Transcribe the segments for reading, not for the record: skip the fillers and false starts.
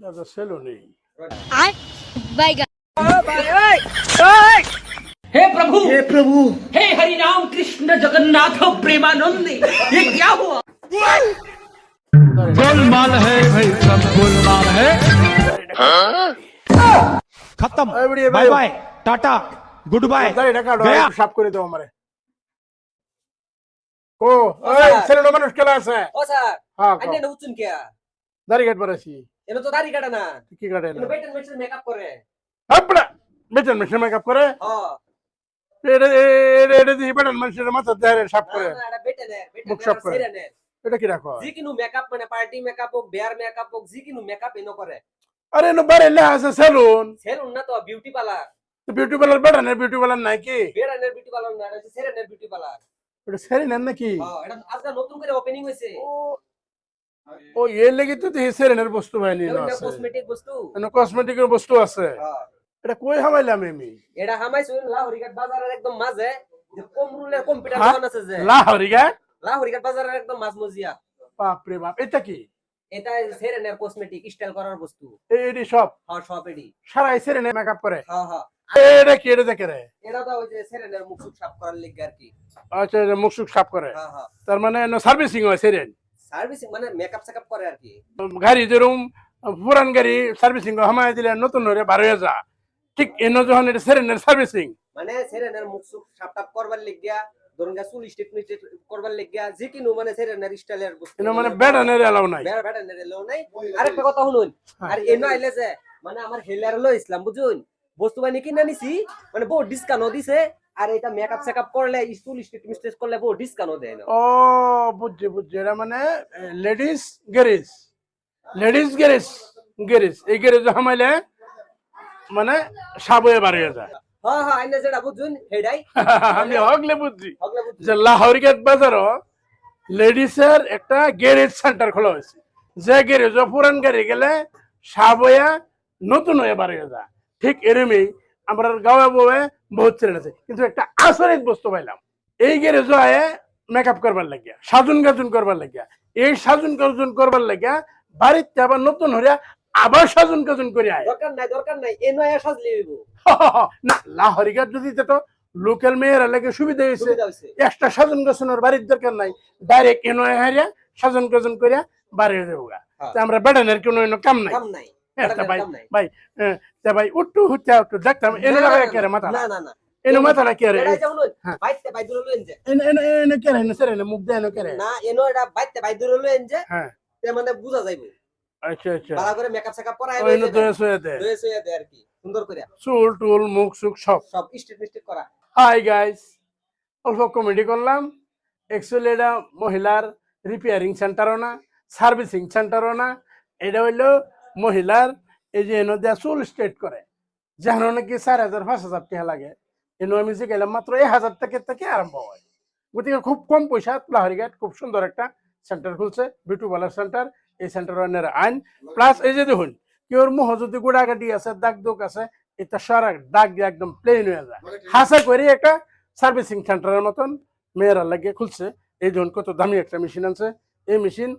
দাদা সেলো নেই। আর বাইগা हे प्रभु हे हरि राम कृष्ण जगन्नाथ प्रेमानंद ये क्या हुआ गोलमाल है भाई सब गोलमाल है खत्म bye bye tata goodbye দাড়িটা কাটো, गया একটু সাফ করে দাও আমারে। ও ওই ছেলেটা মানুষ কেলা আছে? ও স্যার হ্যাঁ আইনে না উচ্চুন কিয়া দাড়ি কাটবার আছি। এনো তো দাড়ি কাটে না কি কাটে না? এনো বেটেন মেশিন মেকআপ করে আপড়া বেতন মেশিন মেকআপ করে। হ্যাঁ এটা দিয়ে বেতন মানুষের মাথা দেয় সাফ করে। না এটা বেটেনের মুখ সাফ করে। সেরেনের এটা কি রাখো? জি কিনু মেকআপ মানে পার্টি মেকআপ হোক বিয়ার মেকআপ হোক জি কিনু মেকআপ এনো করে আরে এনো বারে লে আছে সেলুন। সেলুন না তো বিউটি পার্লার তো বিউটি পার্লার বেটানের বিউটি পার্লার নাই কি? বেরানের বিউটি পার্লার না এটা সেরেনের বিউটি পার্লার এটা সেরি নেন নাকি? হ্যাঁ এটা আজকে নতুন করে ওপেনিং হইছে ও এর লাগি তো এই সেরেনের বস্তু বাহিনী এটা আছে। কসমেটিক বস্তু এনো কসমেটিকের বস্তু আছে। হ্যাঁ এটা কই হামাইলাম আমি? এটা হামাইছুন লাহোরিঘাট বাজারের একদম মাঝে যে কমরুলের কম্পিউটার হ্যাঁ? দোকান আছে যে লাহোরিগা? লাহোরিঘাট বাজারের একদম মাঝমজিয়া বাপ রে বাপ, এটা কি? এটা সেরেনের কসমেটিক স্টাইল করার বস্তু এডি সব হ্যাঁ সব এডি সারা সেরেনে মেকআপ করে। হ্যাঁ হ্যাঁ এটা কি এটা দেখে রে? এটা তো ওই যে সেরেনের মুখ সুখ সাফ করার লিগে আর কি আচ্ছা এটা মুখ সুখ সাফ করে। হ্যাঁ হ্যাঁ তার মানে সার্ভিসিং হয় সেরেন। সার্ভিসিং মানে মেকআপ সেকআপ করে আর কি গাড়ি যেরকম পুরান গাড়ি সার্ভিসিং হামায় দিলে নতুন হয়ে বার হয়ে যা, ঠিক এনে যখন এটা সেরেনের সার্ভিসিং মানে সেরেনের মুখ সুখ সাফ টাপ করবার লিগিয়া ধরুন গা চুল স্টেট মিস্টেট করবার লিগিয়া যে কিনু মানে সেরেনের স্টাইলের বস্তু এনে মানে বেড়ানের এলাও নাই। বেড়া বেড়া নেলো নাই আরেকটা কথা শুনুন আর এনো আইলে যে মানে আমার হেলার লো ইসলাম বুঝুন বস্তু বানি কিনা নিছি মানে বহুত ডিসকাউন্ট দিছে আর এটা মেকআপ সেকআপ করলে চুল স্টেট মিস্টেট করলে বহুত ডিসকাউন্ট দেয় না ও বুঝছি বুঝছি, এটা মানে ladies garage, ladies garage garage এই গ্যারেজ হামাইলে মানে সাবয়ে বার হয়ে যায়। হ্যাঁ হ্যাঁ আইনা যেটা বুঝুন হেডাই আমি হগলে বুঝছি হগলে বুঝুন যে লাহোরিঘাট বাজারও লেডিসের একটা গ্যারেজ সেন্টার খোলা হয়েছে, যে গ্যারেজ পুরান গাড়ি গেলে সাবয়া নতুন হয়ে বার হয়ে যায়। ঠিক এরমই আমরা গাঁয়ে বউয়ে বহুত ছেলে আছে, কিন্তু একটা আসরিক বস্তু পাইলাম এই গ্যারেজ মেকআপ করবার লাগিয়া, সাজুন গাজুন করবার লাগিয়া। এই সাজুন গাজুন করবার লাগিয়া বাড়িতে আবার নতুন হইয়া আবার সাজুন গাজুন করে আয়। দরকার নাই এনো আয়া সাজলি হইব না লাহোরিঘাট যদি তো লোকাল মেয়েরা লাগে সুবিধা হয়েছে, সুবিধা হইছে এক্সট্রা সাজন গাছনের বাড়ির দরকার নাই, ডাইরেক্ট এনো হারিয়া সাজন গাজন করিয়া বাড়ি দেবো গা। হ্যাঁ। তা আমরা বেড়ানোর কোনো এনো কাম নাই। কাম নাই তা ভাই কাম নাই ভাই তা ভাই উঠু হুচ্চা একটু দেখতাম এনো না, লাগা না, কে রে মাথা না না না এনো মাথাটা কে রে? এটা যেমন হ্যাঁ। বাইতে বাই দূরে লইন যে এনো এনো এনো কে রে? এনো সেরে এনো মুখ দে এনো কে রে? না এনো এটা বাইতে বাই দূরে লইন যে হ্যাঁ তে মানে বুঝা যাইবো আচ্ছা আচ্ছা, ভালো করে মেকআপ সেকআপ করায় ওই এনো দয়ে সয়ে দে দয়ে সয়ে দে আর কি সুন্দর করে চুল টুল মুখ সুখ সব। সব স্টেট মিস্টেট করা হাই গাইস, অল্প কমেডি করলাম। অ্যাকচুয়ালি এটা মহিলার রিপেয়ারিং সেন্টারও না, সার্ভিসিং সেন্টারও না, এটা হইলো মহিলার এই যে এনো দেয়া চুল স্ট্রেট করে, যেন নাকি 4,000-5,000 টাকা লাগে। এনো আমি যে গেলাম মাত্র 1,000 টাকা থেকে আরম্ভ হয়। গতিকে খুব কম পয়সা লাহোরিঘাট খুব সুন্দর একটা সেন্টার খুলছে, বিউটি পার্লার সেন্টার। এই সেন্টার আইন প্লাস এই যে দেখুন কেউর মুহ যদি গোড়াগাটি আছে, দাগ দোক আছে, এটা সারা দাগ দিয়ে একদম প্লেন হয়ে যায়। হাসা করে একটা সার্ভিসিং সেন্টারের মতন মেয়েরা লাগিয়ে খুলছে। এই ধরুন কত দামি একটা মেশিন আছে, এই মেশিন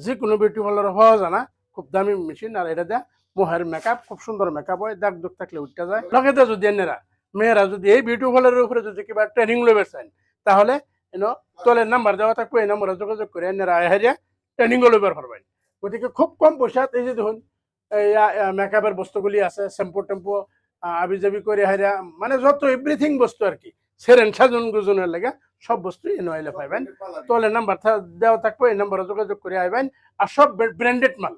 যে কোনো বিউটি পার্লারে পাওয়া যায় না, খুব দামি মেশিন। আর এটা দেয় মোহের মেকআপ, খুব সুন্দর মেকআপ হয়, দাগ দুগ থাকলে উঠতে যায়। লগে যদি এনারা মেয়েরা যদি এই বিউটি পার্লারের উপরে যদি কিবা ট্রেনিং লইবে চান, তাহলে তলের নাম্বার দেওয়া থাকবে, এই নাম্বারে যোগাযোগ করে এনারা হারিয়া ট্রেনিং লইবার পারবেন। গতিকে খুব কম পয়সা এই যে দেখুন এই মেকআপের বস্তুগুলি আছে, শ্যাম্পু টেম্পু আবি জাবি করে হারিয়া মানে যত এভরিথিং বস্তু আর কি সেরেন সাজন গুজনের লাগে সব বস্তু এনে আইলে পাইবেন। তলে নাম্বার দেওয়া থাকবে, এই নাম্বারে যোগাযোগ করে আইবেন। আর সব ব্র্যান্ডেড মাল,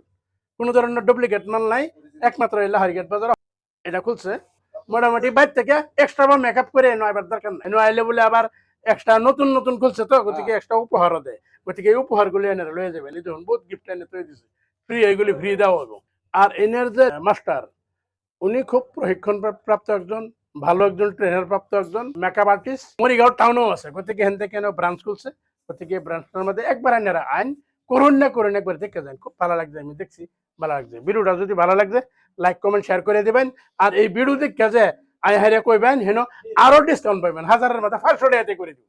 কোনো ধরনের ডুপ্লিকেট মাল নাই। একমাত্র লাহোরিঘাট বাজার এটা খুলছে। মোটামুটি বাইর থেকে এক্সট্রা বা মেকআপ করে এনে আইবার দরকার নাই। এনে আইলে বলে আবার এক্সট্রা নতুন নতুন খুলছে তো, গতিকে এক্সট্রা উপহারও দেয়। গতিকে এই উপহারগুলি এনে লয়ে যাবেন। এই দেখুন বহুত গিফট এনে তৈরি দিচ্ছে, ফ্রি, এইগুলি ফ্রি দেওয়া হবে। আর এনের যে মাস্টার, উনি খুব প্রশিক্ষণ প্রাপ্ত একজন, ভালো একজন ট্রেনার প্রাপ্ত একজন মেকআপ আর্টিস্ট। মরিগাঁও টাউনেও আছে, গতিকে হেন থেকে ব্রাঞ্চ খুলছে। গতিকে ব্রাঞ্চটার মধ্যে একবার এনারা আইন করুন না করুন, একবার দেখে যান, খুব ভালো লাগছে। আমি দেখছি ভালো লাগছে। ভিডিওটা যদি ভালো লাগছে লাইক কমেন্ট শেয়ার করে দেবেন। আর এই ভিডিও দেখে যে আই হারিয়া কইবেন হেন আরো ডিসকাউন্ট পাইবেন, 1000-এর মধ্যে 500 টাকাতে করে দিব।